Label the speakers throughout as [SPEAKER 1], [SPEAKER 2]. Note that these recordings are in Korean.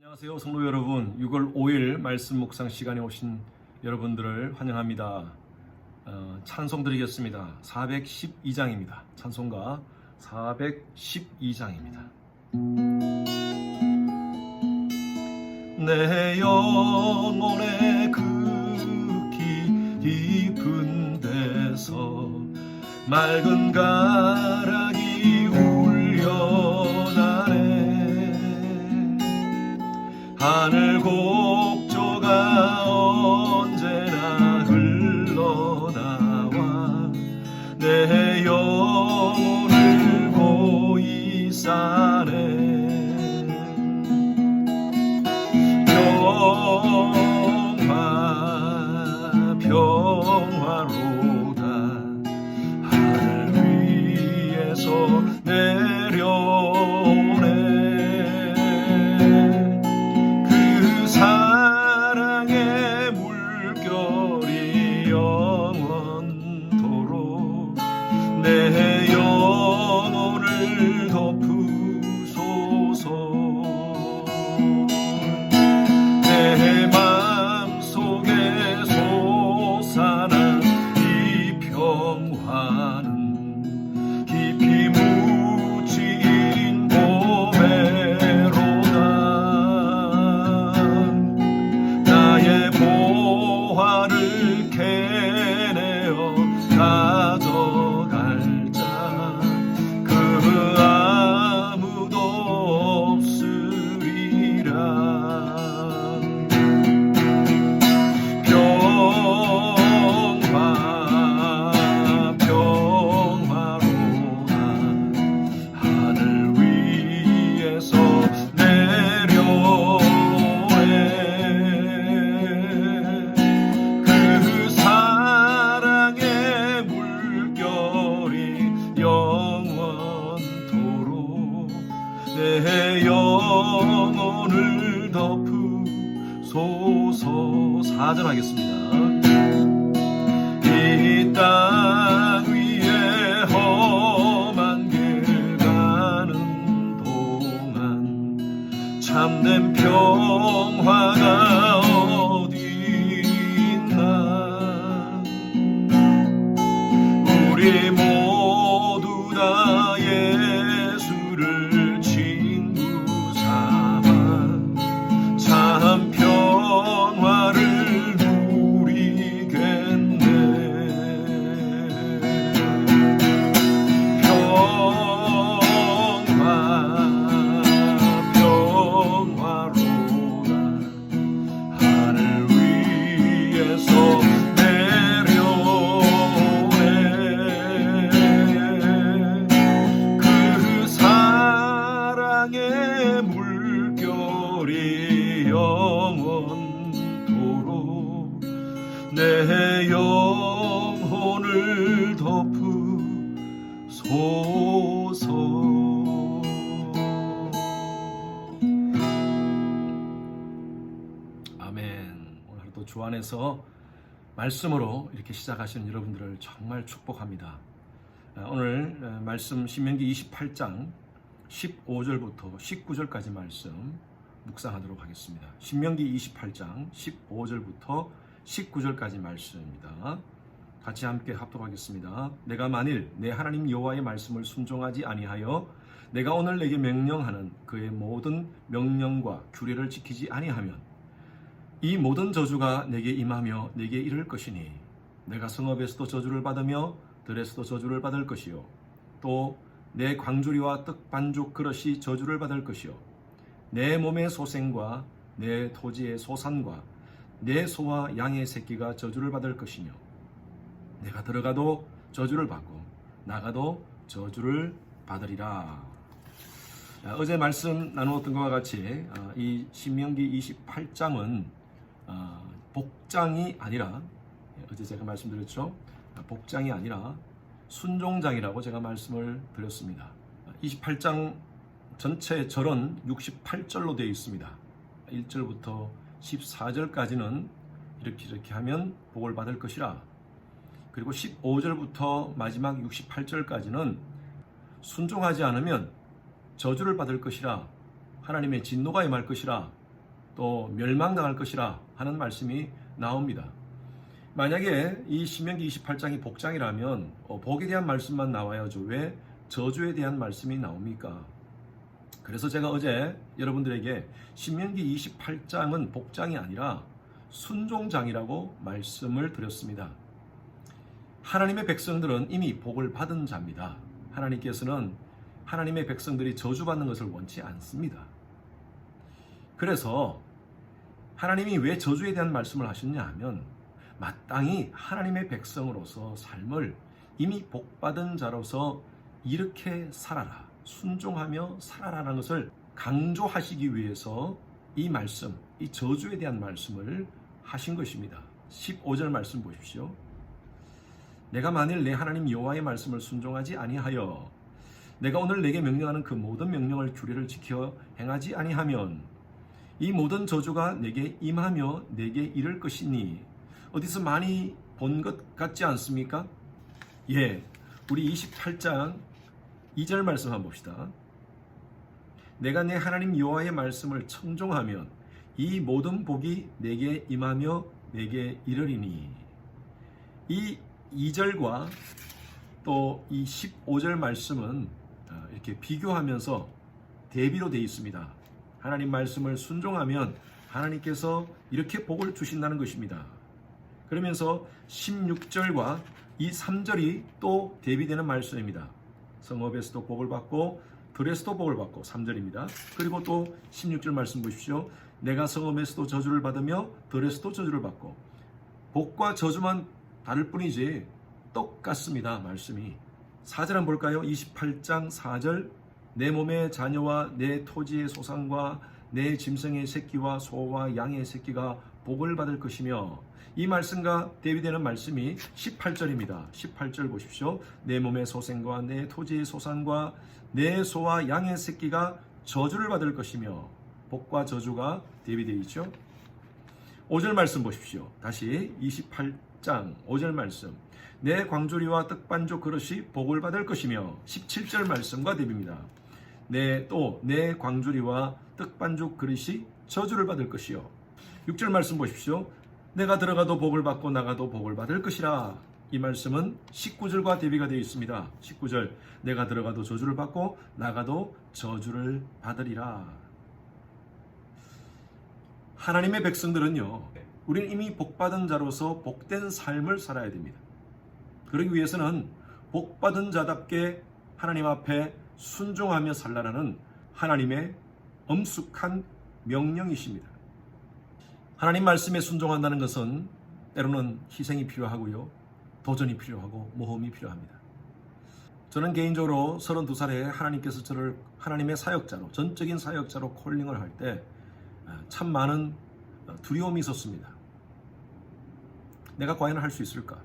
[SPEAKER 1] 안녕하세요, 성도 여러분. 6월 5일 말씀 묵상 시간에 오신 여러분들을 환영합니다. 찬송 드리겠습니다. 412장입니다. 찬송가 412장입니다. 내 영혼의 극히 깊은 데서 맑은 가락이 울려나네. 하늘 곡조가 언제나 흘러나와 내 영혼을 고이 싸네. 평화로다. 하늘 위에서 내려오네. 그 사랑의 물결이 영원토록 내 영혼을 덮으소서. 내 마음속에 솟아난 이 평화는 깊이 묻힌 보배로다. 나의 보화를 캐내어 가져갈 자 그 아무도 없으리라. 평화로다. 하늘 위에서 내려오네. 그 사랑의 물결이 영원토록 내 영혼을 덮으소서. 4절 하겠습니다. 이 땅 위에 험한 길 가는 동안 참된 평화가 어디 있나. 우리 모두 다 예수를 친구 삼아 참 평화를 누리겠네. 평화로다. 하늘 위에서 내려오네. 그 사랑의 물결이 영원토록 내 영혼을 덮으소서. 아멘. 오늘 하루도 주 안에서 말씀으로 이렇게 시작하시는 여러분들을 정말 축복합니다. 오늘 말씀 신명기 28장 15절부터 19절까지 말씀 묵상하도록 하겠습니다. 신명기 28장 15절부터 19절까지 말씀입니다. 같이 함께 합독하겠습니다. 내가 만일 내 하나님 여호와의 말씀을 순종하지 아니하여 내가 오늘 내게 명령하는 그의 모든 명령과 규례를 지키지 아니하면 이 모든 저주가 내게 임하며 내게 이를 것이니 내가 성읍에서도 저주를 받으며 들에서도 저주를 받을 것이요 또 내 광주리와 떡 반죽 그릇이 저주를 받을 것이요 내 몸의 소생과 내 토지의 소산과 내 소와 양의 새끼가 저주를 받을 것이며 내가 들어가도 저주를 받고 나가도 저주를 받으리라. 어제 말씀 나누었던 것과 같이 이 신명기 28장은 복장이 아니라, 어제 제가 말씀드렸죠, 복장이 아니라 순종장이라고 제가 말씀을 드렸습니다. 28장 전체 절은 68절로 되어 있습니다. 1절부터 14절까지는 이렇게 하면 복을 받을 것이라. 그리고 15절부터 마지막 68절까지는 순종하지 않으면 저주를 받을 것이라, 하나님의 진노가 임할 것이라 또 멸망당할 것이라 하는 말씀이 나옵니다. 만약에 이 신명기 28장이 복장이라면 복에 대한 말씀만 나와야죠. 왜 저주에 대한 말씀이 나옵니까? 그래서 제가 어제 여러분들에게 신명기 28장은 복장이 아니라 순종장이라고 말씀을 드렸습니다. 하나님의 백성들은 이미 복을 받은 자입니다. 하나님께서는 하나님의 백성들이 저주받는 것을 원치 않습니다. 그래서 하나님이 왜 저주에 대한 말씀을 하셨냐 하면 마땅히 하나님의 백성으로서 삶을 이미 복받은 자로서 이렇게 살아라, 순종하며 살아라는 것을 강조하시기 위해서 이 말씀, 이 저주에 대한 말씀을 하신 것입니다. 15절 말씀 보십시오. 내가 만일 내 하나님 여호와의 말씀을 순종하지 아니하여 내가 오늘 내게 명령하는 그 모든 명령을 규례를 지켜 행하지 아니하면 이 모든 저주가 내게 임하며 내게 이를 것이니 어디서 많이 본 것 같지 않습니까? 예, 우리 28장 2절 말씀 한번 봅시다. 내가 내 하나님 여호와의 말씀을 청종하면 이 모든 복이 내게 임하며 내게 이르리니. 이 2절과 또 이 15절 말씀은 이렇게 비교하면서 대비로 되어 있습니다. 하나님 말씀을 순종하면 하나님께서 이렇게 복을 주신다는 것입니다. 그러면서 16절과 이 3절이 또 대비되는 말씀입니다. 성읍에서도 복을 받고 들에서도 복을 받고 3절입니다. 그리고 또 16절 말씀 보십시오. 내가 성읍에서도 저주를 받으며 들에서도 저주를 받고. 복과 저주만 다를 뿐이지 똑같습니다. 말씀이. 4절 한번 볼까요? 28장 4절. 내 몸의 자녀와 내 토지의 소산과 내 짐승의 새끼와 소와 양의 새끼가 복을 받을 것이며. 이 말씀과 대비되는 말씀이 18절입니다. 18절 보십시오. 내 몸의 소생과 내 토지의 소산과 내 소와 양의 새끼가 저주를 받을 것이며. 복과 저주가 대비되어 있죠. 5절 말씀 보십시오. 다시 28장 5절 말씀. 내 광주리와 떡반죽 그릇이 복을 받을 것이며. 17절 말씀과 대비입니다. 내 광주리와 떡반죽 그릇이 저주를 받을 것이요. 6절 말씀 보십시오. 내가 들어가도 복을 받고 나가도 복을 받을 것이라. 이 말씀은 19절과 대비가 되어 있습니다. 19절. 내가 들어가도 저주를 받고 나가도 저주를 받으리라. 하나님의 백성들은요, 우리는 이미 복받은 자로서 복된 삶을 살아야 됩니다. 그러기 위해서는 복받은 자답게 하나님 앞에 순종하며 살라라는 하나님의 엄숙한 명령이십니다. 하나님 말씀에 순종한다는 것은 때로는 희생이 필요하고요, 도전이 필요하고 모험이 필요합니다. 저는 개인적으로 32살에 하나님께서 저를 하나님의 사역자로, 전적인 사역자로 콜링을 할 때 참 많은 두려움이 있었습니다. 내가 과연 할 수 있을까?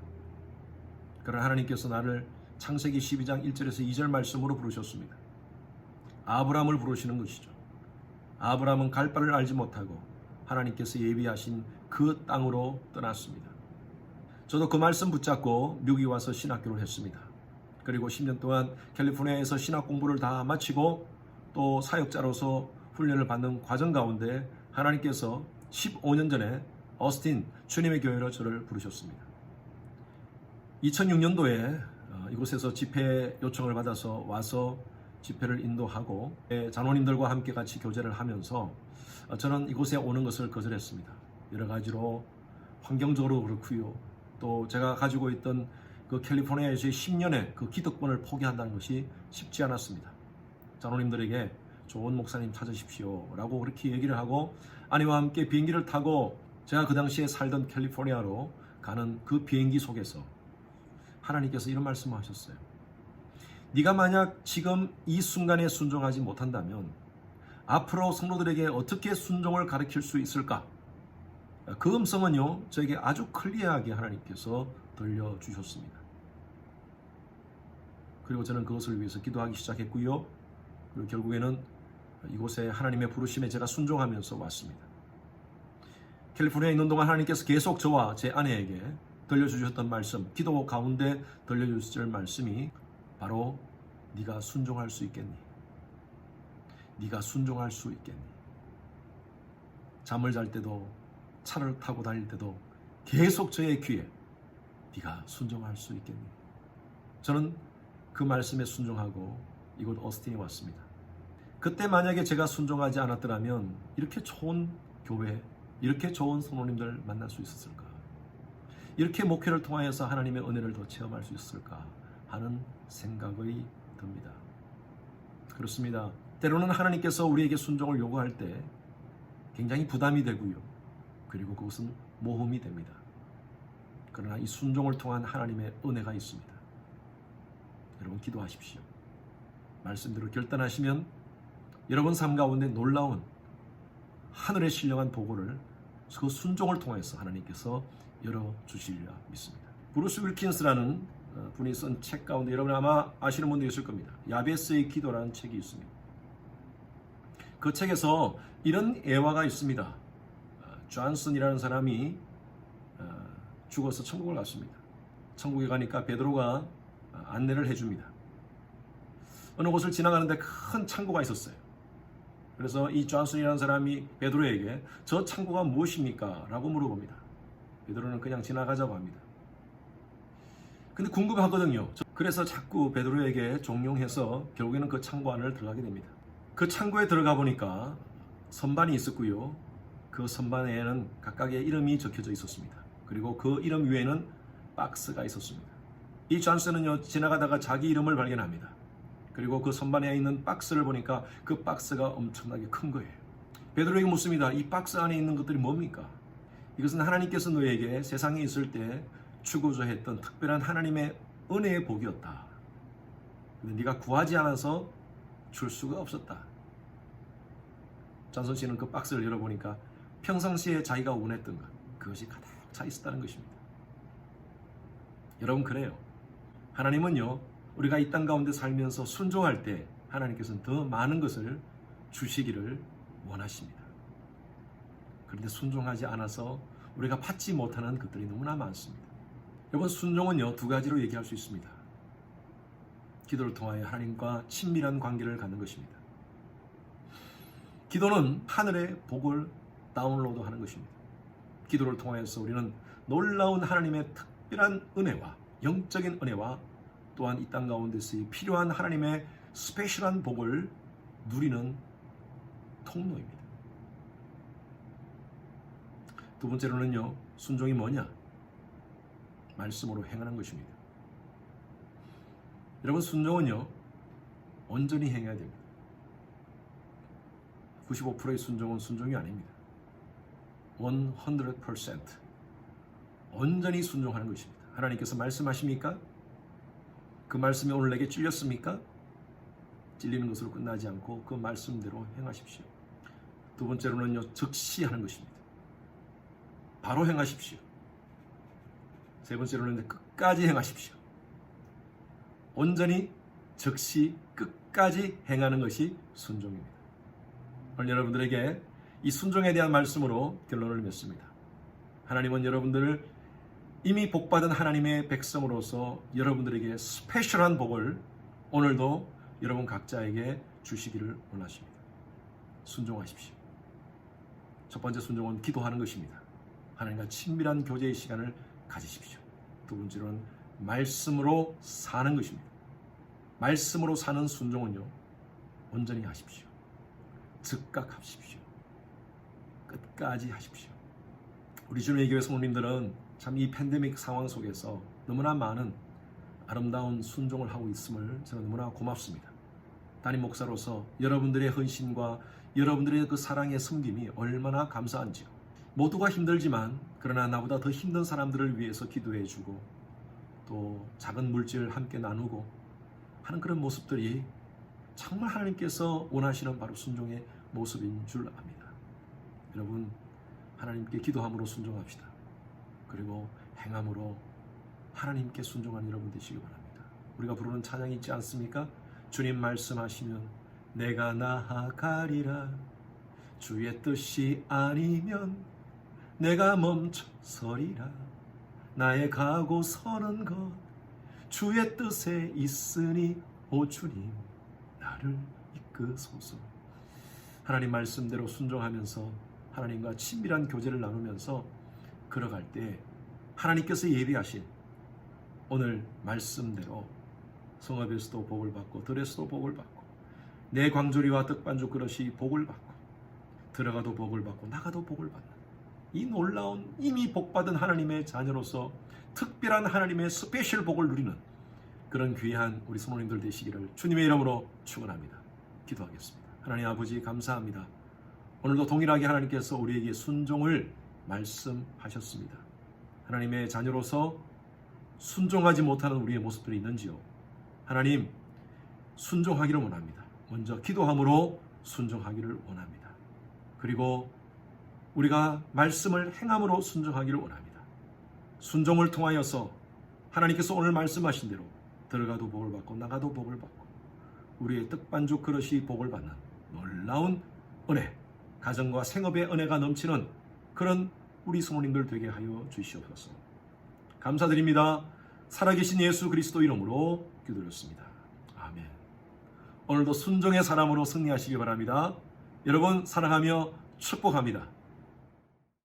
[SPEAKER 1] 그러나 하나님께서 나를 창세기 12장 1절에서 2절 말씀으로 부르셨습니다. 아브라함을 부르시는 것이죠. 아브라함은 갈 바를 알지 못하고 하나님께서 예비하신 그 땅으로 떠났습니다. 저도 그 말씀 붙잡고 미국에 와서 신학교를 했습니다. 그리고 10년 동안 캘리포니아에서 신학 공부를 다 마치고 또 사역자로서 훈련을 받는 과정 가운데 하나님께서 15년 전에 어스틴 주님의 교회로 저를 부르셨습니다. 2006년도에 이곳에서 집회 요청을 받아서 와서 집회를 인도하고 장로님들과 함께 같이 교제를 하면서 저는 이곳에 오는 것을 거절했습니다. 여러 가지로 환경적으로 그렇고요. 또 제가 가지고 있던 그 캘리포니아에서의 10년의 그 기득권을 포기한다는 것이 쉽지 않았습니다. 장로님들에게 좋은 목사님 찾으십시오 라고 그렇게 얘기를 하고 아내와 함께 비행기를 타고 제가 그 당시에 살던 캘리포니아로 가는 그 비행기 속에서 하나님께서 이런 말씀을 하셨어요. 네가 만약 지금 이 순간에 순종하지 못한다면 앞으로 성도들에게 어떻게 순종을 가르칠 수 있을까? 그 음성은요, 저에게 아주 클리어하게 하나님께서 들려주셨습니다. 그리고 저는 그것을 위해서 기도하기 시작했고요. 그리고 결국에는 이곳에 하나님의 부르심에 제가 순종하면서 왔습니다. 캘리포니아에 있는 동안 하나님께서 계속 저와 제 아내에게 들려주셨던 말씀, 기도 가운데 들려주실 말씀이 바로 네가 순종할 수 있겠니? 네가 순종할 수 있겠니? 잠을 잘 때도 차를 타고 다닐 때도 계속 저의 귀에 네가 순종할 수 있겠니? 저는 그 말씀에 순종하고 이곳 오스틴에 왔습니다. 그때 만약에 제가 순종하지 않았더라면 이렇게 좋은 교회, 이렇게 좋은 성도님들 만날 수 있었을까? 이렇게 목회를 통하여서 하나님의 은혜를 더 체험할 수 있을까 하는 생각이 듭니다. 그렇습니다. 때로는 하나님께서 우리에게 순종을 요구할 때 굉장히 부담이 되고요. 그리고 그것은 모험이 됩니다. 그러나 이 순종을 통한 하나님의 은혜가 있습니다. 여러분 기도하십시오. 말씀대로 결단하시면 여러분 삶 가운데 놀라운 하늘의 신령한 보고를 그 순종을 통해서 하나님께서 열어주시리라 믿습니다. 브루스 윌킨스라는 분이 쓴 책 가운데 여러분 아마 아시는 분도 있을 겁니다. 야베스의 기도라는 책이 있습니다. 그 책에서 이런 예화가 있습니다. 존슨이라는 사람이 죽어서 천국을 갔습니다. 천국에 가니까 베드로가 안내를 해줍니다. 어느 곳을 지나가는데 큰 창고가 있었어요. 그래서 이 존슨이라는 사람이 베드로에게 저 창고가 무엇입니까? 라고 물어봅니다. 베드로는 그냥 지나가자고 합니다. 근데 궁금하거든요. 그래서 자꾸 베드로에게 종용해서 결국에는 그 창고 안을 들어가게 됩니다. 그 창고에 들어가 보니까 선반이 있었고요. 그 선반에는 각각의 이름이 적혀져 있었습니다. 그리고 그 이름 위에는 박스가 있었습니다. 이 존슨은요, 지나가다가 자기 이름을 발견합니다. 그리고 그 선반에 있는 박스를 보니까 그 박스가 엄청나게 큰 거예요. 베드로에게 묻습니다. 이 박스 안에 있는 것들이 뭡니까? 이것은 하나님께서 너에게 세상에 있을 때 주고자 했던 특별한 하나님의 은혜의 복이었다. 근데 네가 구하지 않아서 줄 수가 없었다. 존슨 씨는 그 박스를 열어보니까 평상시에 자기가 원했던 것, 그것이 가득 차 있었다는 것입니다. 여러분 그래요. 하나님은요, 우리가 이 땅 가운데 살면서 순종할 때 하나님께서는 더 많은 것을 주시기를 원하십니다. 그런데 순종하지 않아서 우리가 받지 못하는 것들이 너무나 많습니다. 여러분 순종은요, 두 가지로 얘기할 수 있습니다. 기도를 통하여 하나님과 친밀한 관계를 갖는 것입니다. 기도는 하늘의 복을 다운로드하는 것입니다. 기도를 통하여서 우리는 놀라운 하나님의 특별한 은혜와 영적인 은혜와 또한 이 땅 가운데서 필요한 하나님의 스페셜한 복을 누리는 통로입니다. 두 번째로는요, 순종이 뭐냐? 말씀으로 행하는 것입니다. 여러분 순종은요, 온전히 행해야 됩니다. 95%의 순종은 순종이 아닙니다. 100% 온전히 순종하는 것입니다. 하나님께서 말씀하십니까? 그 말씀이 오늘 내게 찔렸습니까? 찔리는 것으로 끝나지 않고 그 말씀대로 행하십시오. 두 번째로는요, 즉시 하는 것입니다. 바로 행하십시오. 세 번째로는 끝까지 행하십시오. 온전히 즉시 끝까지 행하는 것이 순종입니다. 오늘 여러분들에게 이 순종에 대한 말씀으로 결론을 맺습니다. 하나님은 여러분들을 이미 복받은 하나님의 백성으로서 여러분들에게 스페셜한 복을 오늘도 여러분 각자에게 주시기를 원하십니다. 순종하십시오. 첫 번째 순종은 기도하는 것입니다. 하나님과 친밀한 교제의 시간을 가지십시오. 두 번째로는 말씀으로 사는 것입니다. 말씀으로 사는 순종은요, 온전히 하십시오. 즉각 하십시오. 끝까지 하십시오. 우리 주님의 교회 성도님들은 참 이 팬데믹 상황 속에서 너무나 많은 아름다운 순종을 하고 있음을 저는 너무나 고맙습니다. 담임 목사로서 여러분들의 헌신과 여러분들의 그 사랑의 섬김이 얼마나 감사한지요. 모두가 힘들지만 그러나 나보다 더 힘든 사람들을 위해서 기도해주고 또 작은 물질을 함께 나누고 하는 그런 모습들이 정말 하나님께서 원하시는 바로 순종의 모습인 줄 압니다. 여러분 하나님께 기도함으로 순종합시다. 그리고 행함으로 하나님께 순종한 여러분 되시기 바랍니다. 우리가 부르는 찬양이 있지 않습니까? 주님 말씀하시면 내가 나아가리라 주의 뜻이 아니면 내가 멈춰서리라 나의 가고 서는 것 주의 뜻에 있으니 오 주님 나를 이끄소서. 하나님 말씀대로 순종하면서 하나님과 친밀한 교제를 나누면서 걸어갈 때 하나님께서 예비하신 오늘 말씀대로 성읍에서도 복을 받고 들에서도 복을 받고 내 광조리와 떡반죽 그릇이 복을 받고 들어가도 복을 받고 나가도 복을 받는 이 놀라운 이미 복받은 하나님의 자녀로서 특별한 하나님의 스페셜 복을 누리는 그런 귀한 우리 성도님들 되시기를 주님의 이름으로 축원합니다. 기도하겠습니다. 하나님 아버지 감사합니다. 오늘도 동일하게 하나님께서 우리에게 순종을 말씀하셨습니다. 하나님의 자녀로서 순종하지 못하는 우리의 모습들이 있는지요? 하나님 순종하기를 원합니다. 먼저 기도함으로 순종하기를 원합니다. 그리고 우리가 말씀을 행함으로 순종하기를 원합니다. 순종을 통하여서 하나님께서 오늘 말씀하신 대로 들어가도 복을 받고 나가도 복을 받고 우리의 떡반죽 그릇이 복을 받는 놀라운 은혜, 가정과 생업의 은혜가 넘치는 그런 우리 성도님들 되게 하여 주시옵소서. 감사드립니다. 살아계신 예수 그리스도 이름으로 기도드렸습니다. 아멘. 오늘도 순종의 사람으로 승리하시기 바랍니다. 여러분 사랑하며 축복합니다.